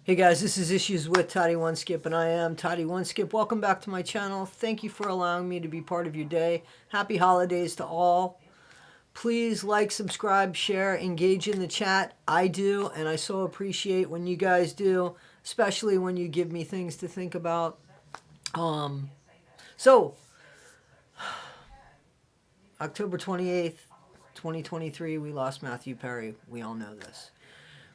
Hey guys, this is Issues with Toddy One Skip, and I am Toddy One Skip. Welcome back to my channel. Thank you for allowing me to be part of your day. Happy holidays to all. Please like, subscribe, share, engage in the chat. I do, and I so appreciate when you guys do, especially when you give me things to think about. So, October 28th, 2023, we lost Matthew Perry. We all know this.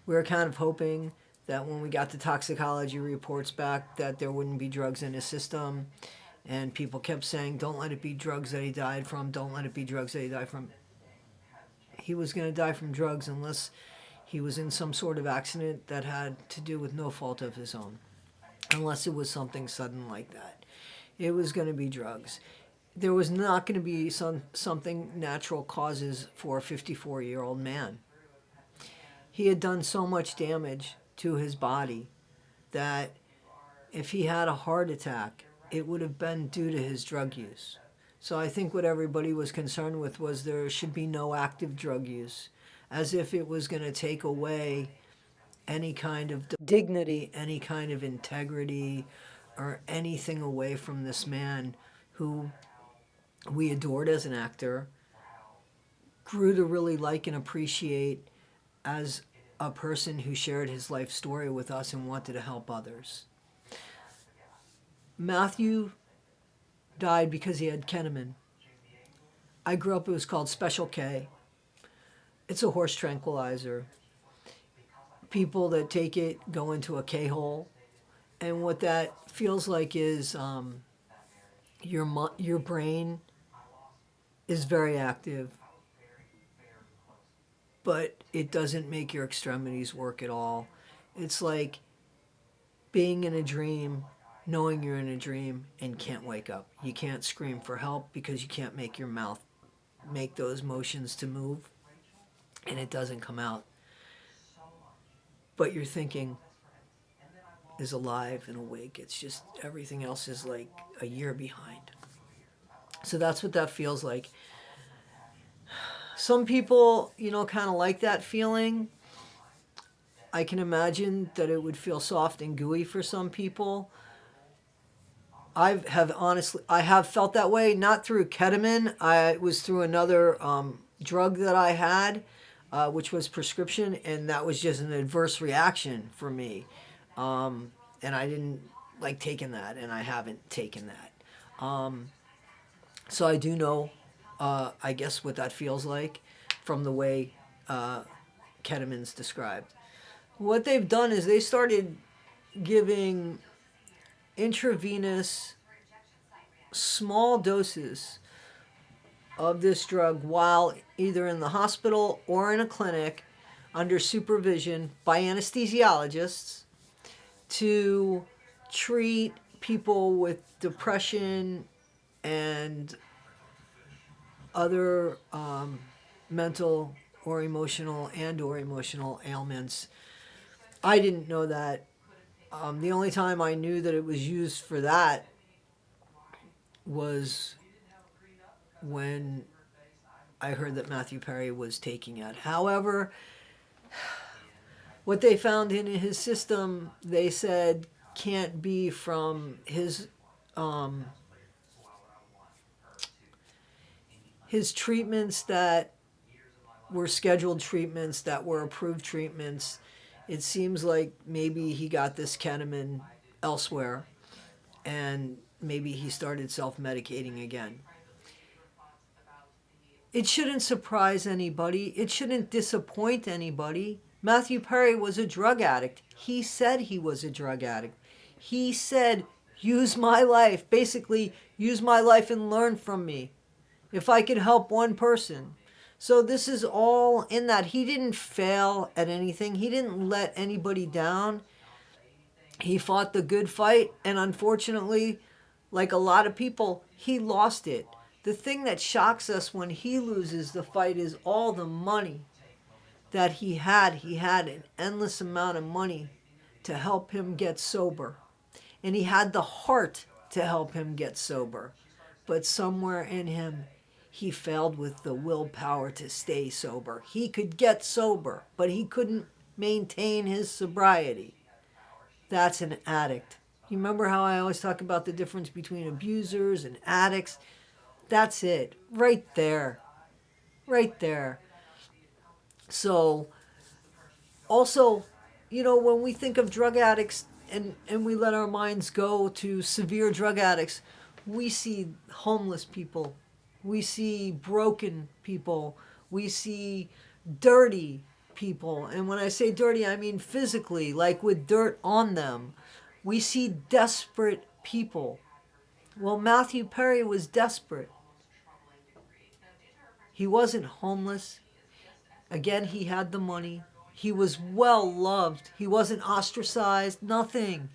We were kind of hoping that when we got the toxicology reports back that there wouldn't be drugs in his system, and people kept saying, don't let it be drugs that he died from, don't let it be drugs that he died from. He was going to die from drugs unless he was in some sort of accident that had to do with no fault of his own, unless it was something sudden like that. It was going to be drugs. There was not going to be something natural causes for a 54-year-old man. He had done so much damage to his body that if he had a heart attack, it would have been due to his drug use. So I think what everybody was concerned with was there should be no active drug use, as if it was going to take away any kind of dignity, any kind of integrity, or anything away from this man who we adored as an actor, grew to really like and appreciate as a person who shared his life story with us and wanted to help others. Matthew died because he had ketamine. I grew up, it was called Special K. It's a horse tranquilizer. People that take it go into a K-hole. And what that feels like is your brain is very active, but it doesn't make your extremities work at all. It's like being in a dream, knowing you're in a dream and can't wake up. You can't scream for help because you can't make your mouth make those motions to move, and it doesn't come out. But your thinking is alive and awake. It's just everything else is like a year behind. So that's what that feels like. Some people, kind of like that feeling. I can imagine that it would feel soft and gooey for some people. I have felt that way, not through ketamine. It was through another drug that I had, which was prescription, and that was just an adverse reaction for me. And I didn't like taking that, and I haven't taken that. So I do know, I guess, what that feels like from the way ketamine's described. What they've done is they started giving intravenous small doses of this drug while either in the hospital or in a clinic under supervision by anesthesiologists to treat people with depression and other mental or emotional ailments. I didn't know that. The only time I knew that it was used for that was when I heard that Matthew Perry was taking it. However, what they found in his system, they said, can't be from his treatments that were scheduled treatments, that were approved treatments. It seems like maybe he got this ketamine elsewhere, and maybe he started self-medicating again. It shouldn't surprise anybody. It shouldn't disappoint anybody. Matthew Perry was a drug addict. He said he was a drug addict. He said, use my life. Basically, use my life and learn from me. If I could help one person. So this is all in that. He didn't fail at anything. He didn't let anybody down. He fought the good fight, and unfortunately, like a lot of people, he lost it. The thing that shocks us when he loses the fight is all the money that he had. He had an endless amount of money to help him get sober. And he had the heart to help him get sober. But somewhere in him, he failed with the willpower to stay sober. He could get sober, but he couldn't maintain his sobriety. That's an addict. You remember how I always talk about the difference between abusers and addicts? That's it. Right there. Right there. So, also, when we think of drug addicts and we let our minds go to severe drug addicts, we see homeless people, we see broken people, we see dirty people. And when I say dirty, I mean physically, like with dirt on them. We see desperate people. Well, Matthew Perry was desperate. He wasn't homeless. Again, he had the money. He was well loved. He wasn't ostracized, nothing.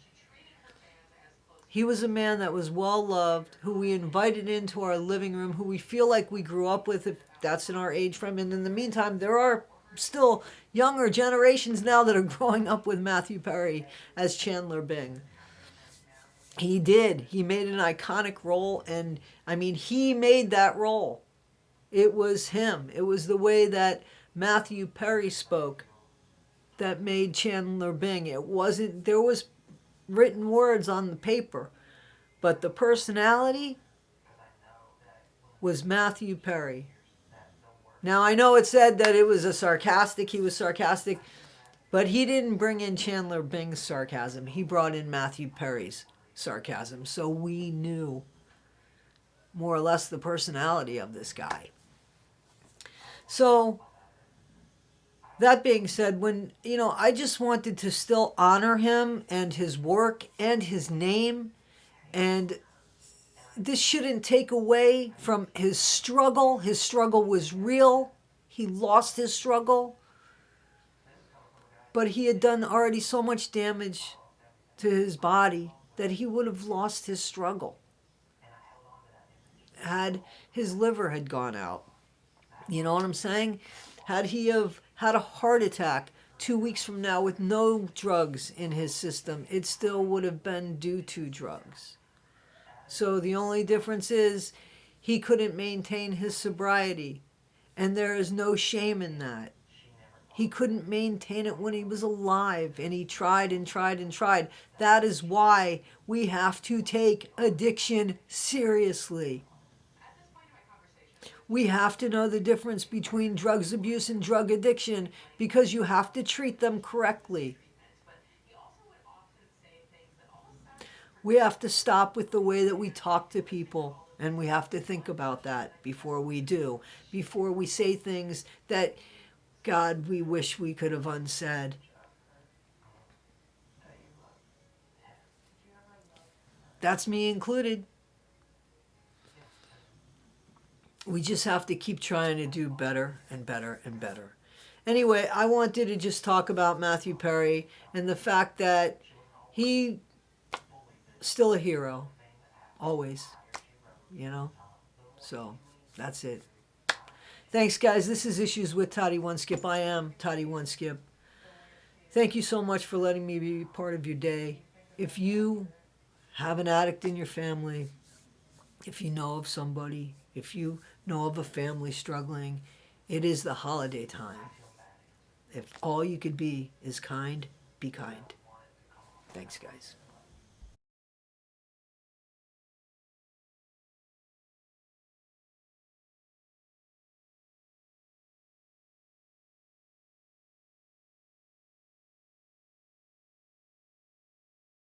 He was a man that was well loved, who we invited into our living room, who we feel like we grew up with, if that's in our age frame. And in the meantime, there are still younger generations now that are growing up with Matthew Perry as Chandler Bing. He did. He made an iconic role, and I mean, he made that role. It was him. It was the way that Matthew Perry spoke that made Chandler Bing. It wasn't, there was written words on the paper, but the personality was Matthew Perry. Now, I know it said that he was sarcastic, but he didn't bring in Chandler Bing's sarcasm. He brought in Matthew Perry's sarcasm. So we knew more or less the personality of this guy. So, that being said, I just wanted to still honor him and his work and his name, and this shouldn't take away from his struggle. His struggle was real. He lost his struggle, but he had done already so much damage to his body that he would have lost his struggle had his liver had gone out. You know what I'm saying? Had he have had a heart attack 2 weeks from now with no drugs in his system, it still would have been due to drugs. So the only difference is he couldn't maintain his sobriety, and there is no shame in that. He couldn't maintain it when he was alive, and he tried and tried and tried. That is why we have to take addiction seriously. We have to know the difference between drugs abuse and drug addiction, because you have to treat them correctly. We have to stop with the way that we talk to people, and we have to think about that before we do, before we say things that, God, we wish we could have unsaid. That's me included. We just have to keep trying to do better and better and better. Anyway, I wanted to just talk about Matthew Perry and the fact that he still a hero, always, So, that's it. Thanks, guys. This is Issues with Toddy One Skip. I am Toddy One Skip. Thank you so much for letting me be part of your day. If you have an addict in your family, if you know of somebody, if you know of a family struggling, it is the holiday time. If all you could be is kind, be kind. Thanks, guys.